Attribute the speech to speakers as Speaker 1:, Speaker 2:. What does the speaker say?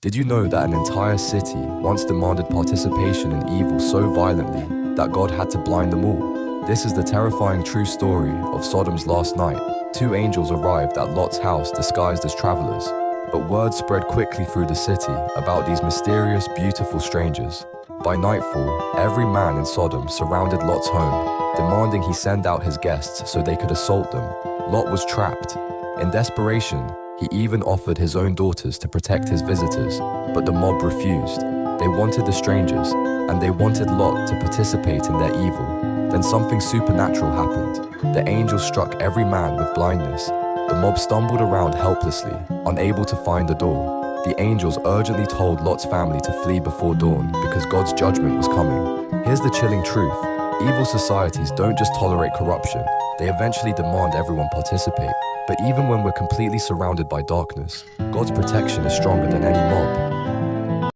Speaker 1: Did you know that an entire city once demanded participation in evil so violently that God had to blind them all? This is the terrifying true story of Sodom's last night. Two angels arrived at Lot's house disguised as travelers, but word spread quickly through the city about these mysterious, beautiful strangers. By nightfall, every man in Sodom surrounded Lot's home, demanding he send out his guests so they could assault them. Lot was trapped. In desperation, he even offered his own daughters to protect his visitors, but the mob refused. They wanted the strangers, and they wanted Lot to participate in their evil. Then something supernatural happened. The angels struck every man with blindness. The mob stumbled around helplessly, unable to find the door. The angels urgently told Lot's family to flee before dawn because God's judgment was coming. Here's the chilling truth. Evil societies don't just tolerate corruption, they eventually demand everyone participate. But even when we're completely surrounded by darkness, God's protection is stronger than any mob.